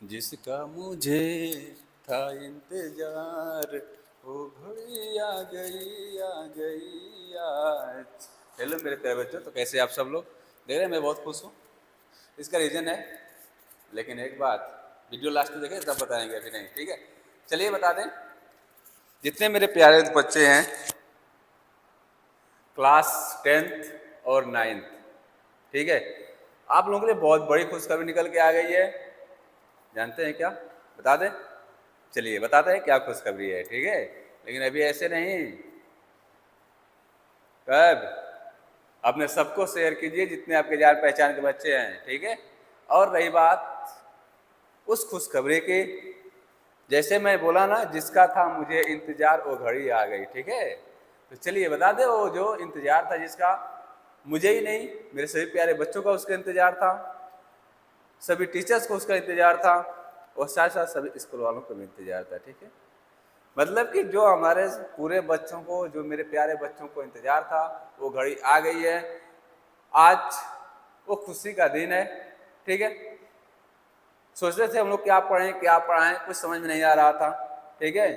जिसका मुझे था इंतजार, वो घड़ी आ गई आज। हेलो मेरे प्यारे बच्चों, तो कैसे आप सब लोग? देख रहे हैं मैं बहुत खुश हूँ। इसका रीज़न है, लेकिन एक बात, वीडियो लास्ट में देखें तब बताएंगे, अभी नहीं, ठीक है? चलिए बता दें, जितने मेरे प्यारे बच्चे हैं क्लास 10th और 9th, ठीक है, आप लोगों के लिए बहुत बड़ी खुशखबरी निकल के आ गई है। जानते हैं क्या? बता दें? चलिए बताते हैं क्या खुशखबरी है, ठीक है? लेकिन अभी ऐसे नहीं, कब अपने सबको शेयर कीजिए जितने आपके जान पहचान के बच्चे हैं, ठीक है? और रही बात उस खुशखबरी की, जैसे मैं बोला ना, जिसका था मुझे इंतजार वो घड़ी आ गई, ठीक है? तो चलिए बता दे, वो जो इंतजार था जिसका, मुझे ही नहीं मेरे सभी प्यारे बच्चों का उसका इंतजार था, सभी टीचर्स को उसका इंतजार था, और साथ साथ सभी स्कूल वालों को भी इंतजार था, ठीक है? मतलब कि जो हमारे पूरे बच्चों को, जो मेरे प्यारे बच्चों को इंतजार था, वो घड़ी आ गई है। आज वो खुशी का दिन है, ठीक है? सोच रहे थे हम लोग क्या पढ़ें क्या पढ़ाएं, कुछ समझ में नहीं आ रहा था, ठीक है?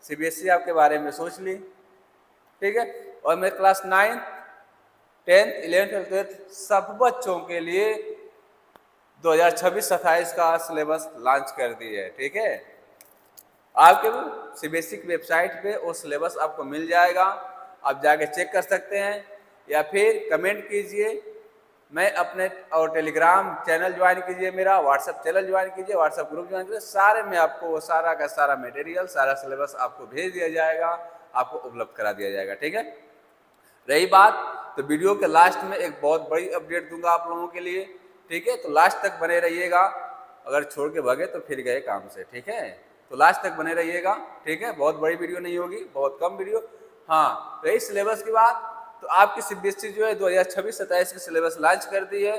सीबीएसई आपके बारे में सोच ली, ठीक है? और मैं class 9th 10th 11th 12th सब बच्चों के लिए 2026-27 का सिलेबस लॉन्च कर दी है, ठीक है? आपके सीबीएसई की वेबसाइट पे वो सिलेबस आपको मिल जाएगा, आप जाके चेक कर सकते हैं, या फिर कमेंट कीजिए। मैं अपने और टेलीग्राम चैनल ज्वाइन कीजिए, मेरा व्हाट्सएप चैनल ज्वाइन कीजिए, व्हाट्सएप ग्रुप ज्वाइन कीजिए, सारे में आपको वो सारा का सारा मटेरियल, सारा सिलेबस आपको भेज दिया जाएगा, आपको उपलब्ध करा दिया जाएगा, ठीक है? रही बात, तो वीडियो के लास्ट में एक बहुत बड़ी अपडेट दूंगा आप लोगों के लिए, ठीक है? तो लास्ट तक बने रहिएगा, अगर छोड़ के भागे तो फिर गए काम से, ठीक है? तो लास्ट तक बने रहिएगा, ठीक है? बहुत बड़ी वीडियो नहीं होगी, बहुत कम वीडियो। हाँ, रही सिलेबस की बात, तो आपकी सीबीएसई जो है 2026-27 की सिलेबस लॉन्च कर दी है।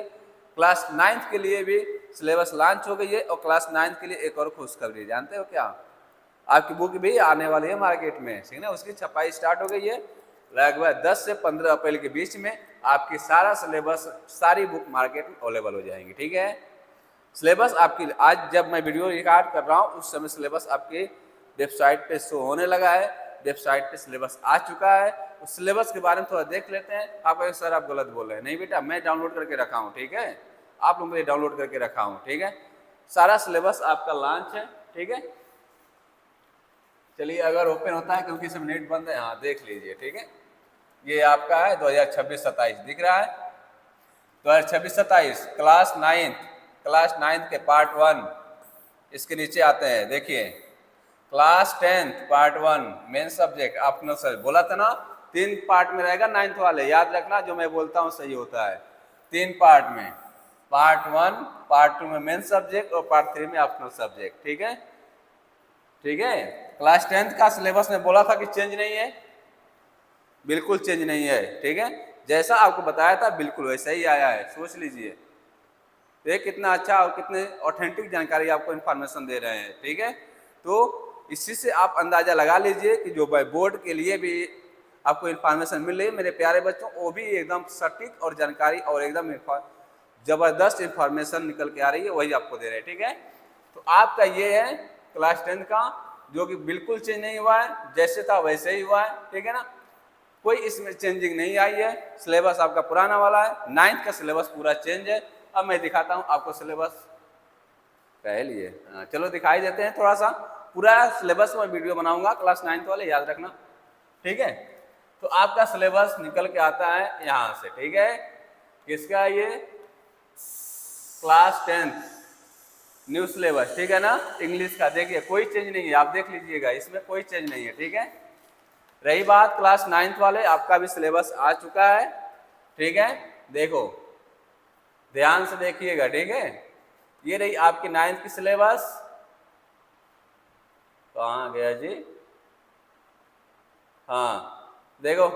क्लास 9th के लिए भी सिलेबस लॉन्च हो गई है, और क्लास 9th के लिए एक और खुशखबरी, जानते हो क्या? आपकी बुक भी आने वाली है मार्केट में, ठीक है ना? उसकी छपाई स्टार्ट हो गई है। लगभग 10 से 15 अप्रैल के बीच में आपकी सारा सिलेबस, सारी बुक मार्केट में अवेलेबल हो जाएंगी, ठीक है? सिलेबस आपकी, आज जब मैं वीडियो रिकॉर्ड कर रहा हूँ उस समय सिलेबस आपकी वेबसाइट पे शो होने लगा है, वेबसाइट पे सिलेबस आ चुका है। उस सिलेबस के बारे में थोड़ा देख लेते हैं। आप कहेंगे सर आप गलत बोल रहे हैं, नहीं बेटा, मैं डाउनलोड करके रखा हूँ, ठीक है? आप लोगों के लिए डाउनलोड करके रखा हूँ, ठीक है? सारा सिलेबस आपका लॉन्च है, ठीक है? चलिए अगर ओपन होता है, क्योंकि सब नेट बंद है, हाँ देख लीजिए, ठीक है? ये आपका है 2026-27 दिख रहा है, 2026-27 क्लास 9th के पार्ट 1, इसके नीचे आते हैं, देखिए class 10th part 1 main subject optional subject, बोला था ना 3 पार्ट में रहेगा 9th वाले, याद रखना, जो मैं बोलता हूँ सही होता है। 3 पार्ट में, पार्ट 1 पार्ट 2 में मेन सब्जेक्ट, और पार्ट 3 में ऑप्शनल सब्जेक्ट, ठीक है? ठीक है? क्लास 10th का सिलेबस में बोला था कि चेंज नहीं है, बिल्कुल चेंज नहीं है, ठीक है? जैसा आपको बताया था बिल्कुल वैसा ही आया है, सोच लीजिए। देख कितना अच्छा और कितने ऑथेंटिक जानकारी आपको इन्फॉर्मेशन दे रहे हैं, ठीक है? तो इसी से आप अंदाजा लगा लीजिए कि जो बोर्ड के लिए भी आपको इन्फॉर्मेशन मिल रही है मेरे प्यारे बच्चों, वो भी एकदम सटीक और जानकारी और एकदम जबरदस्त इन्फॉर्मेशन निकल के आ रही है, वही आपको दे रहे हैं, ठीक है? तो आपका ये है क्लास 10th का, जो कि बिल्कुल चेंज नहीं हुआ है, जैसे था वैसे ही हुआ है, ठीक है ना? कोई इसमें चेंजिंग नहीं आई है। सिलेबस आपका पुराना वाला है, 9th का सिलेबस पूरा चेंज है। अब मैं दिखाता हूँ आपको सिलेबस, कह लिए, चलो दिखाई देते हैं थोड़ा सा। पूरा सिलेबस में वीडियो बनाऊंगा, क्लास 9th वाले याद रखना, ठीक है? तो आपका सिलेबस निकल के आता है यहाँ से, ठीक है? किसका? ये क्लास 10th न्यू सिलेबस, ठीक है ना? इंग्लिश का देखिए कोई चेंज नहीं है, आप देख लीजिएगा, इसमें कोई चेंज नहीं है, ठीक है? रही बात क्लास 9th वाले, आपका भी सिलेबस आ चुका है, ठीक है? देखो ध्यान से देखिएगा, ठीक है? ये रही आपकी 9th की सिलेबस। कहाँ गया जी? हाँ देखो,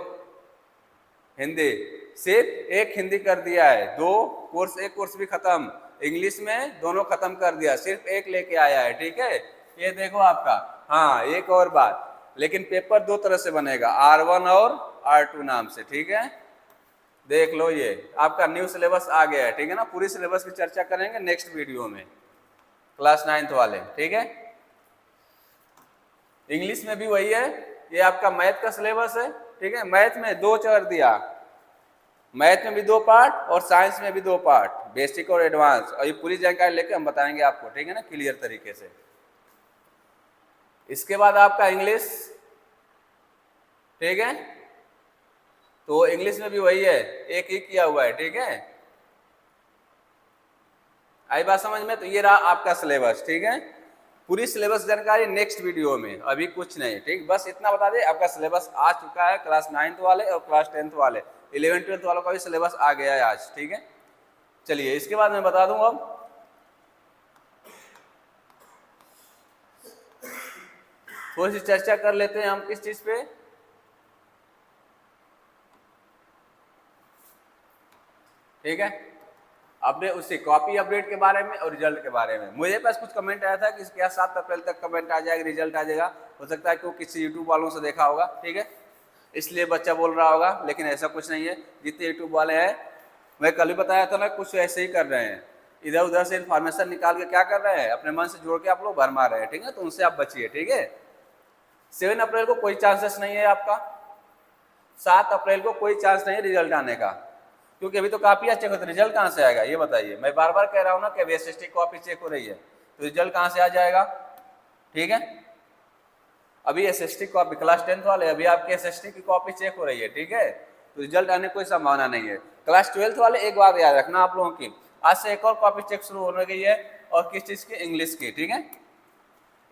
हिंदी सिर्फ एक हिंदी कर दिया है, 2 कोर्स, एक कोर्स भी खत्म, इंग्लिश में दोनों खत्म कर दिया, सिर्फ एक लेके आया है, ठीक है? ये देखो आपका। हाँ एक और बात, लेकिन पेपर 2 तरह से बनेगा, R1 और R2 नाम से, ठीक है? देख लो, ये आपका न्यू सिलेबस आ गया है, ठीक है ना? पूरी सिलेबस की चर्चा करेंगे नेक्स्ट वीडियो में। क्लास 9th वाले, ठीक है। इंग्लिश में भी वही है, ये आपका मैथ का सिलेबस है, ठीक है। मैथ में 2 कर दिया, मैथ में भी 2 पार्ट और साइंस में भी 2 पार्ट, बेसिक और एडवांस, और ये पूरी जानकारी लेके हम बताएंगे आपको, ठीक है ना, क्लियर तरीके से। इसके बाद आपका इंग्लिश, ठीक है, तो इंग्लिश में भी वही है, एक ही किया हुआ है, ठीक है। आई बात समझ में? तो ये रहा आपका सिलेबस, ठीक है। पूरी सिलेबस जानकारी नेक्स्ट वीडियो में, अभी कुछ नहीं, ठीक। बस इतना बता दें, आपका सिलेबस आ चुका है, क्लास 9th वाले और क्लास 10th वाले, 11th 12th वालों का भी सिलेबस आ गया है आज, ठीक है। चलिए इसके बाद मैं बता दूं, अब थोड़ी सी चर्चा कर लेते हैं हम किस चीज पे, ठीक है। अपने उससे कॉपी अपडेट के बारे में और रिजल्ट के बारे में। मुझे पास कुछ कमेंट आया था कि क्या 7 अप्रैल तक कमेंट आ जाएगा, रिजल्ट आ जाएगा, हो सकता है कि वो किसी यूट्यूब वालों से देखा होगा, ठीक है, इसलिए बच्चा बोल रहा होगा, लेकिन ऐसा कुछ नहीं है। जितने यूट्यूब वाले हैं, मैं कल भी बताया था ना, कुछ ऐसे ही कर रहे हैं, इधर उधर से इन्फॉर्मेशन निकाल के क्या कर रहे हैं, अपने मन से जोड़ के आप लोग भर मार रहे हैं, ठीक है, तो उनसे आप बचिए, ठीक है। 7 अप्रैल को कोई चांसेस नहीं है आपका, 7 अप्रैल को कोई चांस नहीं है रिजल्ट आने का, क्योंकि अभी तो काफी चेक होता है, रिजल्ट कहाँ से आएगा ये बताइए। मैं बार बार कह रहा हूँ ना कि अभी एसएसटी कॉपी चेक हो रही है, तो रिजल्ट कहाँ से आ जाएगा, ठीक है। अभी एसएसटी कॉपी क्लास 10th वाले, अभी आपके एसएसटी की कॉपी चेक हो रही है, ठीक है, तो रिजल्ट आने की कोई संभावना नहीं है। क्लास 12th वाले एक बात याद रखना आप लोगों की, आज से एक और कॉपी चेक शुरू होने गई है, और किस चीज की, इंग्लिश की, ठीक है।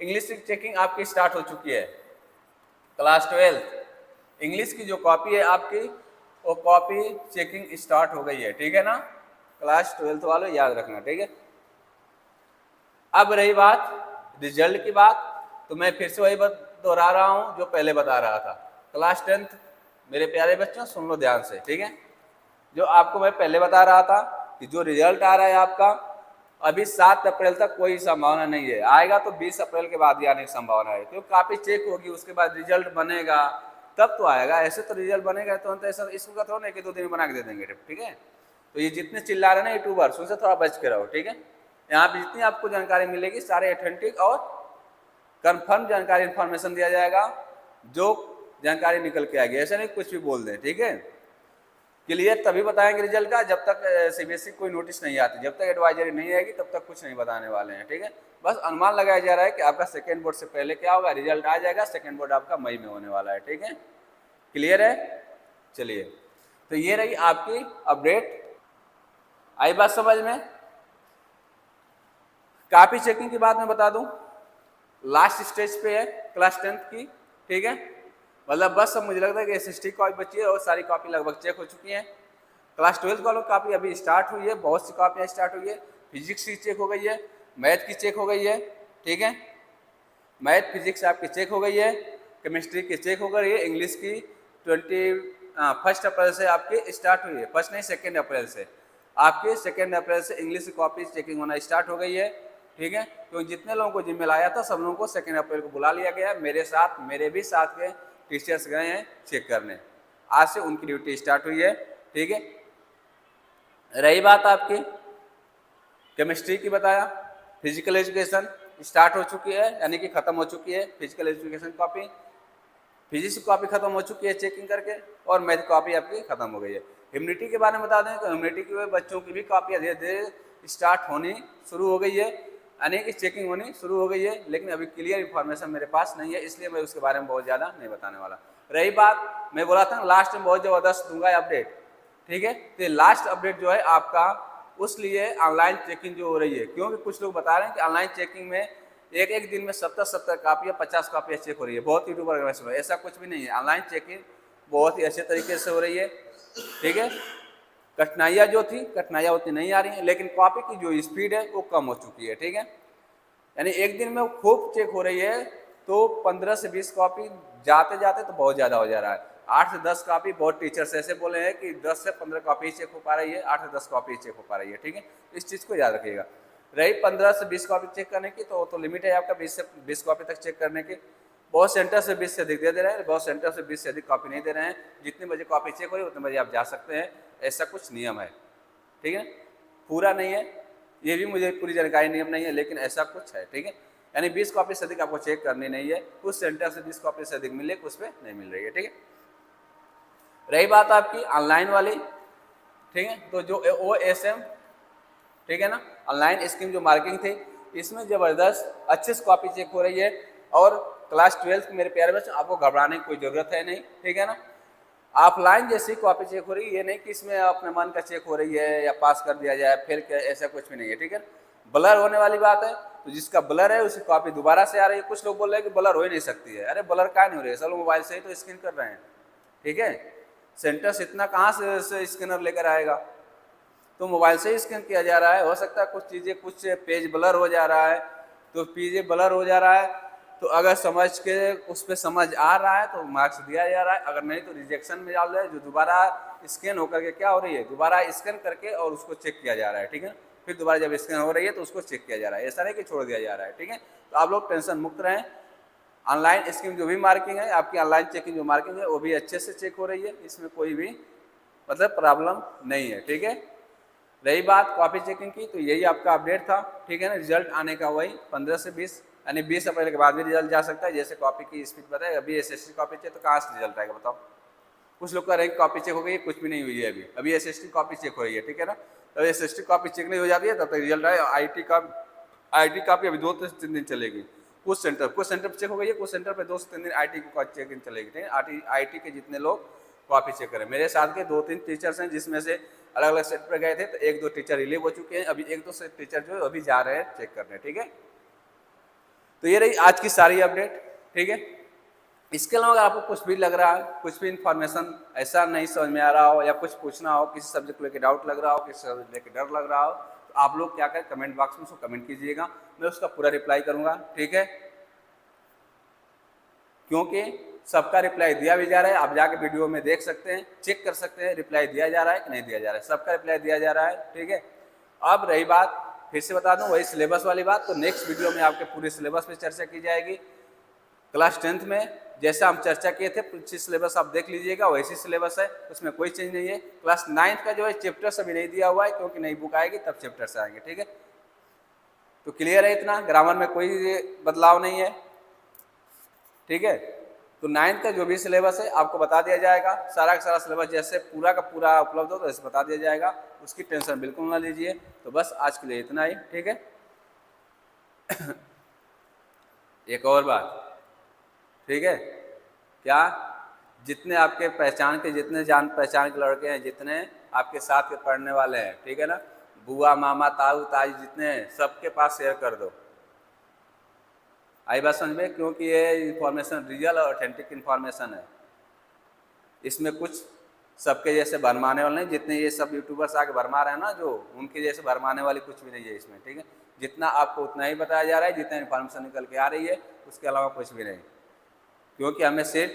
इंग्लिश की चेकिंग आपकी स्टार्ट हो चुकी है, क्लास 12th इंग्लिश की जो कॉपी है आपकी, वो कॉपी चेकिंग स्टार्ट हो गई है, ठीक है ना, क्लास 12th वालों याद रखना, ठीक है। अब रही बात रिजल्ट की बात, तो मैं फिर से वही बात दोहरा रहा हूं जो पहले बता रहा था। क्लास 10th मेरे प्यारे बच्चों सुन लो ध्यान से, ठीक है, जो आपको मैं पहले बता रहा था कि जो रिजल्ट आ रहा है आपका, अभी 7 अप्रैल तक कोई संभावना नहीं है, आएगा तो 20 अप्रैल के बाद ही आने की संभावना है, क्योंकि काफी चेक होगी, उसके बाद रिजल्ट बनेगा, तब तो आएगा। ऐसे तो रिजल्ट बनेगा तो ऐसा इसको का थोड़ा नहीं कि 2 दिन में बना के दे देंगे, ठीक है। तो ये जितने चिल्ला रहे हैं ना यूट्यूबर्स, उनसे थोड़ा बच के रहो, ठीक है। यहाँ पे जितनी आपको जानकारी मिलेगी सारे ऑथेंटिक और कंफर्म जानकारी, इंफॉर्मेशन दिया जाएगा, जो जानकारी निकल के आएगी, ऐसा नहीं कुछ भी बोल दें, ठीक है। क्लियर तभी बताएंगे रिजल्ट का जब तक सीबीएसई कोई नोटिस नहीं आती, जब तक एडवाइजरी नहीं आएगी तब तक कुछ नहीं बताने वाले हैं, ठीक है। बस अनुमान लगाया जा रहा है कि आपका सेकेंड बोर्ड से पहले क्या होगा, रिजल्ट आ जाएगा, सेकेंड बोर्ड आपका मई में होने वाला है, ठीक है। क्लियर है? चलिए, तो ये रही आपकी अपडेट, आई बात समझ में। कॉपी चेकिंग की बात मैं बता दूं, लास्ट स्टेज पे है क्लास 10th की, ठीक है, मतलब बस अब मुझे लगता है कि एसएसटी कॉपी बची है और सारी कॉपी लगभग चेक हो चुकी हैं। क्लास 12th वालों की कॉपी अभी स्टार्ट हुई है, बहुत सी कॉपियाँ स्टार्ट हुई है, फिजिक्स की चेक हो गई है, मैथ की चेक हो गई है, ठीक है, मैथ फिजिक्स आपकी चेक हो गई है, केमिस्ट्री की चेक हो गई है, इंग्लिश की 1 अप्रैल से आपकी स्टार्ट हुई है, 1 नहीं 2 अप्रैल से आपके 2 अप्रैल से इंग्लिश की कॉपी चेकिंग होना स्टार्ट हो गई है, ठीक है। क्योंकि जितने लोगों को जिम्मेल आया था सब लोगों को 2 अप्रैल को बुला लिया गया, मेरे भी साथ के टीचर्स गए हैं चेक करने, आज से उनकी ड्यूटी स्टार्ट हुई है, ठीक है। रही बात आपकी केमिस्ट्री की, बताया, फिजिकल एजुकेशन स्टार्ट हो चुकी है, यानी कि खत्म हो चुकी है फिजिकल एजुकेशन कॉपी, फिजिक्स की कॉपी खत्म हो चुकी है चेकिंग करके, और मैथ कॉपी आपकी खत्म हो गई है। ह्यूमैनिटी के बारे में बता दें तो ह्यूमैनिटी के बच्चों की भी कॉपी धीरे धीरे स्टार्ट होनी शुरू हो गई है, यानी कि चेकिंग होनी शुरू हो गई है, लेकिन अभी क्लियर इन्फॉर्मेशन मेरे पास नहीं है, इसलिए मैं उसके बारे में बहुत ज़्यादा नहीं बताने वाला। रही बात, मैं बोला था लास्ट में बहुत ज़बरदस्त दूंगा अपडेट, ठीक है, तो लास्ट अपडेट जो है आपका उस लिए ऑनलाइन चेकिंग जो हो रही है, क्योंकि कुछ लोग बता रहे हैं कि ऑनलाइन चेकिंग में एक दिन में 70 कापियाँ 50 कापियाँ चेक हो रही है, बहुत यूट्यूबर में ऐसा कुछ भी नहीं है, ऑनलाइन चेकिंग बहुत ही अच्छे तरीके से हो रही है, ठीक है। कठिनाइयाँ जो थी, कठिनाइयाँ उतनी नहीं आ रही हैं, लेकिन कॉपी की जो स्पीड है वो कम हो चुकी है, ठीक है, यानी एक दिन में खूब चेक हो रही है, तो 15 से 20 कॉपी जाते जाते तो बहुत ज़्यादा हो जा रहा है, 8 से 10 कॉपी, बहुत टीचर्स ऐसे बोले हैं कि 10 से 15 कॉपी चेक हो पा रही है, 8 से 10 कॉपी चेक हो पा रही है, ठीक है, इस चीज़ को याद रखिएगा। रही 15 से 20 कॉपी चेक करने की, तो लिमिट है आपका 20 से 20 कॉपी तक चेक करने की, बहुत सेंटर से 20 से अधिक दे रहे हैं, बहुत सेंटर से 20 से अधिक कॉपी नहीं दे रहे हैं, जितने बजे कॉपी चेक हो रही है उतने बजे आप जा सकते हैं, ऐसा कुछ नियम है, ठीक है, पूरा नहीं है, ये भी मुझे पूरी जानकारी नियम नहीं है, लेकिन ऐसा कुछ है, ठीक है। यानी 20 कॉपी से अधिक आपको चेक करनी नहीं है, कुछ सेंटर से 20 कॉपी से अधिक मिले, कुछ पे नहीं मिल रही है, ठीक है। रही बात आपकी ऑनलाइन वाली, ठीक है, तो जो OSM, ठीक है ना, ऑनलाइन स्कीम जो मार्किंग थी, इसमें ज़बरदस्त अच्छे से कॉपी चेक हो रही है। और क्लास 12 मेरे प्यारे बच्चों, आपको घबराने की कोई ज़रूरत है नहीं, ठीक है ना। ऑफलाइन जैसी कॉपी चेक हो रही है, ये नहीं कि इसमें अपने मन का चेक हो रही है या पास कर दिया जाए फिर क्या, ऐसा कुछ भी नहीं है, ठीक है। ब्लर होने वाली बात है, तो जिसका ब्लर है उसकी कॉपी दोबारा से आ रही है। कुछ लोग बोल रहे हैं कि ब्लर हो ही नहीं सकती है, अरे ब्लर क्या नहीं हो रही है, सब लोग मोबाइल से ही तो स्कैन कर रहे हैं, ठीक है। सेंटर से इतना कहाँ से स्कैनर लेकर आएगा, तो मोबाइल से ही स्कैन किया जा रहा है। हो सकता है कुछ चीज़ें, कुछ पेज ब्लर हो जा रहा है, तो पेज ब्लर हो जा रहा है, तो अगर समझ के उस पर समझ आ रहा है तो मार्क्स दिया जा रहा है, अगर नहीं तो रिजेक्शन में डाल रहा है। जो दोबारा स्कैन होकर के क्या हो रही है, दोबारा स्कैन करके और उसको चेक किया जा रहा है, ठीक है। फिर दोबारा जब स्कैन हो रही है तो उसको चेक किया जा रहा है, ऐसा नहीं कि छोड़ दिया जा रहा है, ठीक है। तो आप लोग टेंशन मुक्त रहें। ऑनलाइन स्कीम जो भी मार्किंग है, आपकी ऑनलाइन चेकिंग जो मार्किंग है वो भी अच्छे से चेक हो रही है, इसमें कोई भी मतलब प्रॉब्लम नहीं है, ठीक है। रही बात कॉपी चेकिंग की, तो यही आपका अपडेट था, ठीक है ना। रिजल्ट आने का वही 15 से 20, यानी 20 अप्रैल के बाद भी रिजल्ट जा सकता है। जैसे कॉपी की स्पीड बताए, अभी SST कॉपी चेक, तो कहाँ से रिजल्ट आएगा बताओ। कुछ लोग का रैंक कॉपी चेक हो गई, कुछ भी नहीं हुई है अभी SST कॉपी चेक हो रही है, ठीक है ना। तो SST कॉपी चेक नहीं हो जाती है तब तक रिजल्ट आए। IT कॉपी अभी 2 से 3 दिन चलेगी। कुछ सेंटर पर चेक हो गई है, कुछ सेंटर पर 2 से 3 दिन IT की चेकिंग चलेगी, ठीक है। IT के जितने लोग कॉपी चेक करें, मेरे साथ के 2-3 टीचर्स हैं जिसमें से अलग अलग सेट पर गए थे, तो 1-2 टीचर रिलीव हो चुके हैं, अभी 1-2 से टीचर जो है अभी जा रहे हैं चेक करने, ठीक है। तो ये रही आज की सारी अपडेट, ठीक है। इसके अलावा अगर आपको कुछ भी लग रहा है, कुछ भी इंफॉर्मेशन ऐसा नहीं समझ में आ रहा हो, या कुछ पूछना हो, किसी सब्जेक्ट को लेकर डाउट लग रहा हो, किसी सब्जेक्ट लेकर डर लग रहा हो, तो आप लोग क्या करें, कमेंट बॉक्स में उसको कमेंट कीजिएगा, मैं उसका पूरा रिप्लाई करूंगा, ठीक है। क्योंकि सबका रिप्लाई दिया भी जा रहा है, आप जाके वीडियो में देख सकते हैं, चेक कर सकते हैं रिप्लाई दिया जा रहा है कि नहीं दिया जा रहा है, सबका रिप्लाई दिया जा रहा है, ठीक है। अब रही बात, फिर से बता दूं वही सिलेबस वाली बात, तो नेक्स्ट वीडियो में आपके पूरे सिलेबस पे चर्चा की जाएगी। क्लास 10th में जैसा हम चर्चा किए थे, पूरी सिलेबस आप देख लीजिएगा, वैसी सिलेबस है, उसमें कोई चेंज नहीं है। क्लास 9th का जो है चैप्टर्स अभी नहीं दिया हुआ है, क्योंकि नई बुक आएगी तब चैप्टर्स आएंगे, ठीक है। तो क्लियर है इतना, ग्रामर में कोई बदलाव नहीं है, ठीक है। तो 9th का जो भी सिलेबस है आपको बता दिया जाएगा, सारा का सारा सिलेबस जैसे पूरा का पूरा उपलब्ध हो तो ऐसे बता दिया जाएगा, उसकी टेंशन बिल्कुल ना लीजिए। तो बस आज के लिए इतना ही, ठीक है। एक और बात, ठीक है, क्या, जितने आपके पहचान के, जितने जान पहचान के लड़के हैं, जितने आपके साथ के पढ़ने वाले हैं, ठीक है ना, बुआ मामा ताऊ ताई जितने हैं, सबके पास शेयर कर दो। आई बात समझ में, क्योंकि ये इंफॉर्मेशन रियल और ऑथेंटिक इंफॉर्मेशन है, इसमें कुछ सबके जैसे भरमाने वाले नहीं, जितने ये सब यूट्यूबर्स आके भरमा रहे हैं ना, जो उनके जैसे भरमाने वाली कुछ भी नहीं है इसमें, ठीक है। जितना आपको उतना ही बताया जा रहा है, जितना इन्फॉर्मेशन निकल के आ रही है, उसके अलावा कुछ भी नहीं, क्योंकि हमें सिर्फ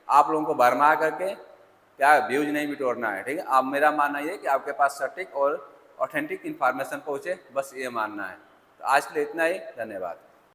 आप लोगों को भरमा करके क्या व्यूज नहीं बिटोरना है, ठीक है। अब मेरा मानना ये है कि आपके पास सटीक और ऑथेंटिक इन्फॉर्मेशन पहुँचे, बस ये मानना है। तो आज के लिए इतना ही, धन्यवाद।